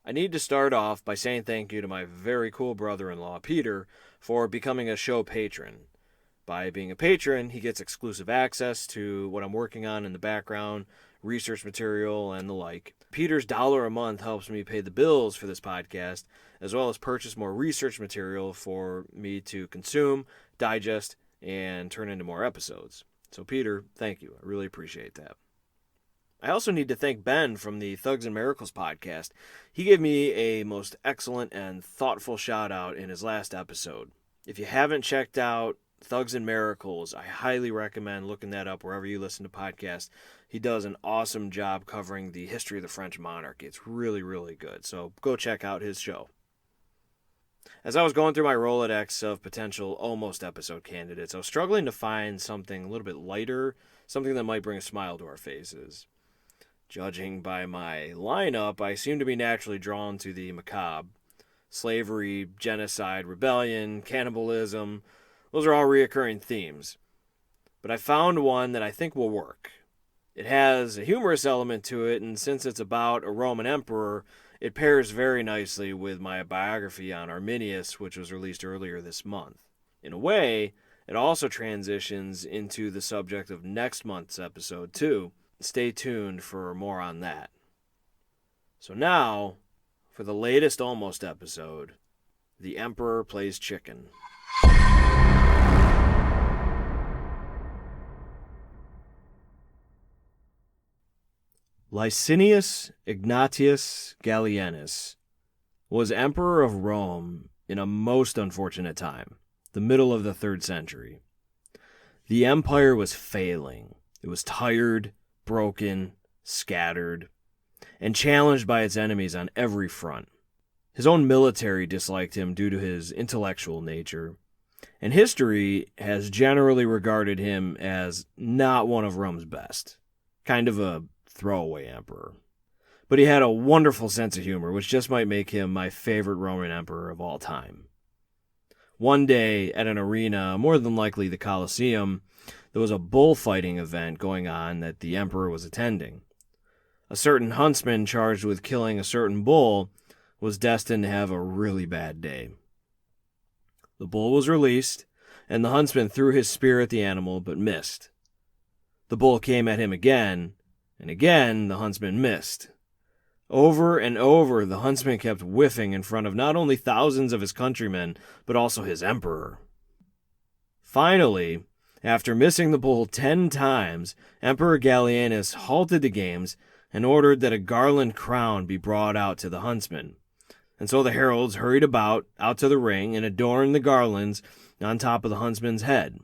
I need to start off by saying thank you to my very cool brother-in-law, Peter, for becoming a show patron. By being a patron, he gets exclusive access to what I'm working on in the background, research material, and the like. Peter's $1 a month helps me pay the bills for this podcast, as well as purchase more research material for me to consume, digest, and turn into more episodes. So, Peter, thank you. I really appreciate that. I also need to thank Ben from the Thugs and Miracles podcast. He gave me a most excellent and thoughtful shout out in his last episode. If you haven't checked out Thugs and Miracles, I highly recommend looking that up wherever you listen to podcasts. He does an awesome job covering the history of the French monarchy. It's really, really good. So go check out his show. As I was going through my Rolodex of potential almost episode candidates, I was struggling to find something a little bit lighter, something that might bring a smile to our faces. Judging by my lineup, I seem to be naturally drawn to the macabre. Slavery, genocide, rebellion, cannibalism, those are all reoccurring themes. But I found one that I think will work. It has a humorous element to it, and since it's about a Roman emperor, it pairs very nicely with my biography on Arminius, which was released earlier this month. In a way, it also transitions into the subject of next month's episode, too. Stay tuned for more on that. So now, for the latest almost episode, The Emperor Plays Chicken. Licinius Ignatius Gallienus was emperor of Rome in a most unfortunate time, the middle of the 3rd century. The empire was failing. It was tired, broken, scattered, and challenged by its enemies on every front. His own military disliked him due to his intellectual nature, and history has generally regarded him as not one of Rome's best, kind of a throwaway emperor. But he had a wonderful sense of humor, which just might make him my favorite Roman emperor of all time. One day, at an arena, more than likely the Colosseum, there was a bullfighting event going on that the emperor was attending. A certain huntsman charged with killing a certain bull was destined to have a really bad day. The bull was released, and the huntsman threw his spear at the animal but missed. The bull came at him again, and again the huntsman missed. Over and over, the huntsman kept whiffing in front of not only thousands of his countrymen, but also his emperor. Finally, after missing the bull 10 times, Emperor Gallienus halted the games and ordered that a garland crown be brought out to the huntsman. And so the heralds hurried out to the ring, and adorned the garlands on top of the huntsman's head.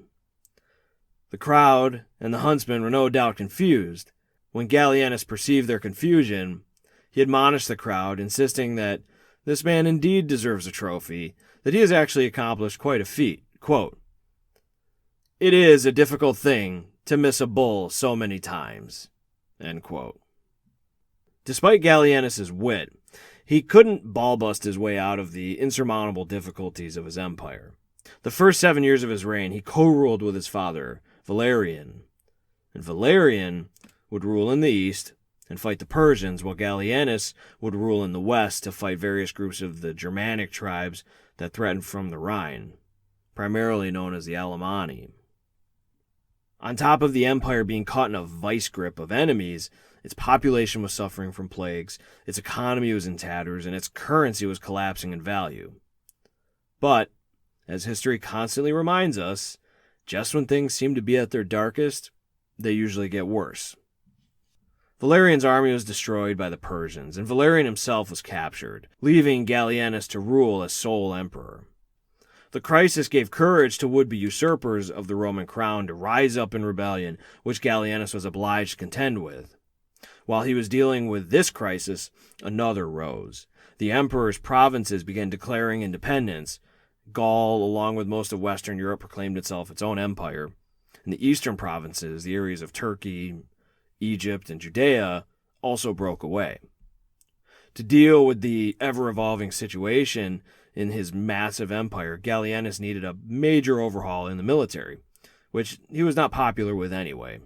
The crowd and the huntsman were no doubt confused. When Gallienus perceived their confusion, he admonished the crowd, insisting that this man indeed deserves a trophy, that he has actually accomplished quite a feat. Quote, "It is a difficult thing to miss a bull so many times." End quote. Despite Gallienus' wit, he couldn't ball-bust his way out of the insurmountable difficulties of his empire. The first 7 years of his reign, he co-ruled with his father, Valerian. And Valerian would rule in the east and fight the Persians, while Gallienus would rule in the west to fight various groups of the Germanic tribes that threatened from the Rhine, primarily known as the Alemanni. On top of the empire being caught in a vice grip of enemies, its population was suffering from plagues, its economy was in tatters, and its currency was collapsing in value. But, as history constantly reminds us, just when things seem to be at their darkest, they usually get worse. Valerian's army was destroyed by the Persians, and Valerian himself was captured, leaving Gallienus to rule as sole emperor. The crisis gave courage to would-be usurpers of the Roman crown to rise up in rebellion, which Gallienus was obliged to contend with. While he was dealing with this crisis, another rose. The emperor's provinces began declaring independence. Gaul, along with most of Western Europe, proclaimed itself its own empire. And the eastern provinces, the areas of Turkey, Egypt, and Judea, also broke away. To deal with the ever-evolving situation in his massive empire, Gallienus needed a major overhaul in the military, which he was not popular with anyway.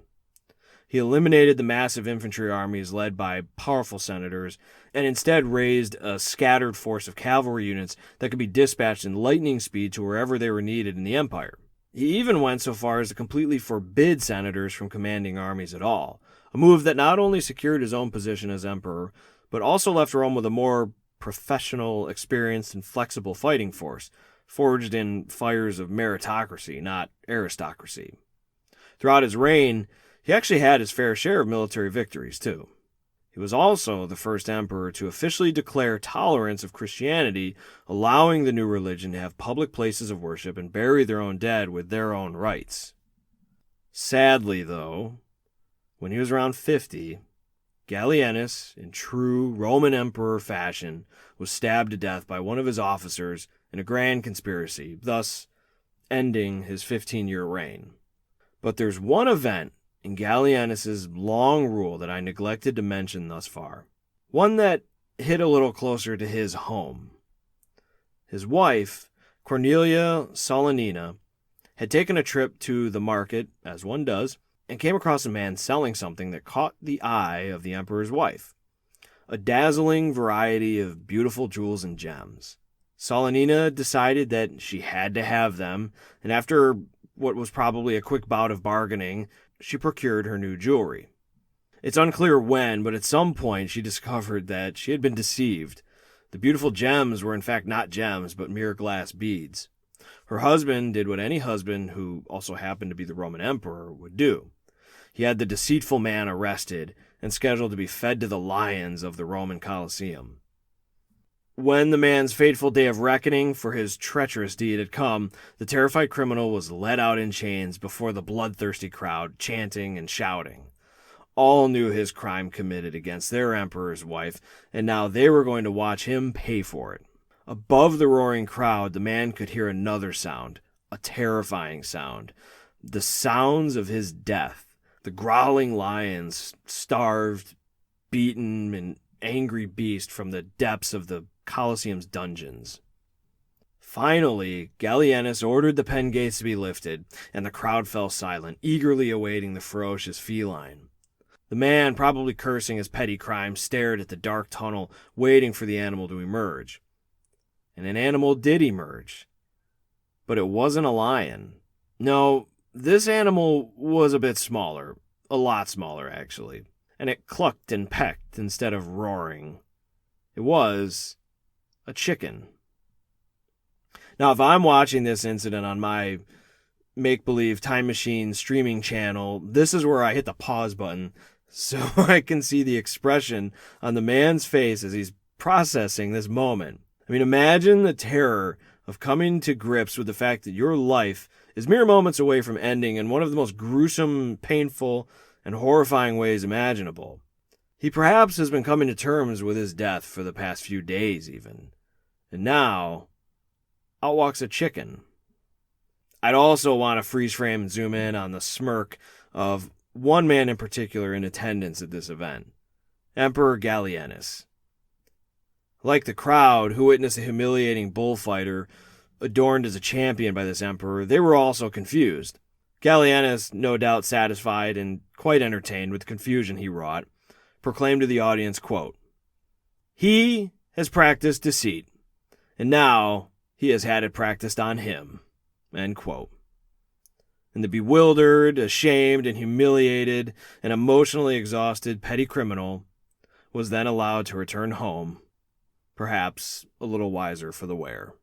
He eliminated the massive infantry armies led by powerful senators and instead raised a scattered force of cavalry units that could be dispatched in lightning speed to wherever they were needed in the empire. He even went so far as to completely forbid senators from commanding armies at all, a move that not only secured his own position as emperor, but also left Rome with a more professional, experienced, and flexible fighting force, forged in fires of meritocracy, not aristocracy. Throughout his reign, he actually had his fair share of military victories, too. He was also the first emperor to officially declare tolerance of Christianity, allowing the new religion to have public places of worship and bury their own dead with their own rites. Sadly, though, when he was around 50, Gallienus, in true Roman emperor fashion, was stabbed to death by one of his officers in a grand conspiracy, thus ending his 15-year reign. But there's one event in Gallienus' long rule that I neglected to mention thus far, one that hit a little closer to his home. His wife, Cornelia Solanina, had taken a trip to the market, as one does, and came across a man selling something that caught the eye of the emperor's wife, a dazzling variety of beautiful jewels and gems. Solanina decided that she had to have them, and after what was probably a quick bout of bargaining, she procured her new jewelry. It's unclear when, but at some point she discovered that she had been deceived. The beautiful gems were in fact not gems, but mere glass beads. Her husband did what any husband, who also happened to be the Roman emperor, would do. He had the deceitful man arrested and scheduled to be fed to the lions of the Roman Colosseum. When the man's fateful day of reckoning for his treacherous deed had come, the terrified criminal was led out in chains before the bloodthirsty crowd, chanting and shouting. All knew his crime committed against their emperor's wife, and now they were going to watch him pay for it. Above the roaring crowd, the man could hear another sound, a terrifying sound. The sounds of his death. The growling lions, starved, beaten, and angry beast from the depths of the Colosseum's dungeons. Finally, Gallienus ordered the pen gates to be lifted, and the crowd fell silent, eagerly awaiting the ferocious feline. The man, probably cursing his petty crime, stared at the dark tunnel, waiting for the animal to emerge. And an animal did emerge. But it wasn't a lion. No, this animal was a bit smaller. A lot smaller, actually. And it clucked and pecked instead of roaring. It was a chicken. Now, if I'm watching this incident on my make-believe time machine streaming channel, this is where I hit the pause button so I can see the expression on the man's face as he's processing this moment. I mean, imagine the terror of coming to grips with the fact that your life is mere moments away from ending in one of the most gruesome, painful, and horrifying ways imaginable. He perhaps has been coming to terms with his death for the past few days even. And now, out walks a chicken. I'd also want to freeze frame and zoom in on the smirk of one man in particular in attendance at this event, Emperor Gallienus. Like the crowd who witnessed a humiliating bullfighter adorned as a champion by this emperor, they were also confused. Gallienus, no doubt satisfied and quite entertained with the confusion he wrought, proclaimed to the audience, quote, "He has practiced deceit, and now he has had it practiced on him," end quote. And the bewildered, ashamed, and humiliated, and emotionally exhausted petty criminal was then allowed to return home, perhaps a little wiser for the wear.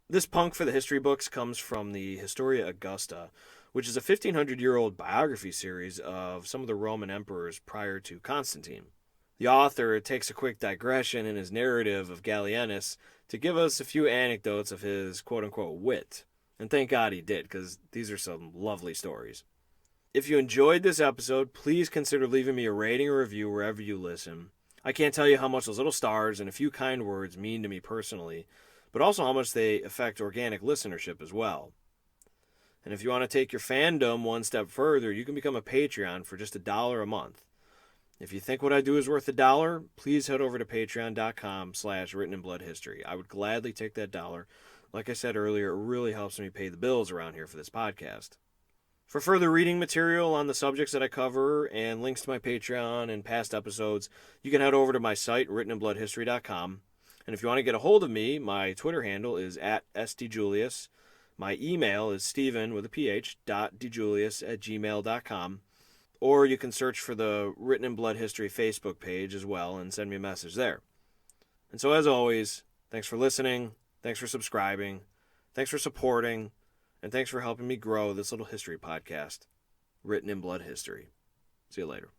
This punk for the history books comes from the Historia Augusta, which is a 1,500-year-old biography series of some of the Roman emperors prior to Constantine. The author takes a quick digression in his narrative of Gallienus to give us a few anecdotes of his quote-unquote wit. And thank God he did, because these are some lovely stories. If you enjoyed this episode, please consider leaving me a rating or review wherever you listen. I can't tell you how much those little stars and a few kind words mean to me personally, but also how much they affect organic listenership as well. And if you want to take your fandom one step further, you can become a Patreon for just $1 a month. If you think what I do is worth $1, please head over to patreon.com/writteninbloodhistory. I would gladly take that dollar. Like I said earlier, it really helps me pay the bills around here for this podcast. For further reading material on the subjects that I cover and links to my Patreon and past episodes, you can head over to my site, writteninbloodhistory.com. And if you want to get a hold of me, my Twitter handle is @stjulius. My email is steven.dejulius@gmail.com. Or you can search for the Written in Blood History Facebook page as well and send me a message there. And so as always, thanks for listening, thanks for subscribing, thanks for supporting, and thanks for helping me grow this little history podcast, Written in Blood History. See you later.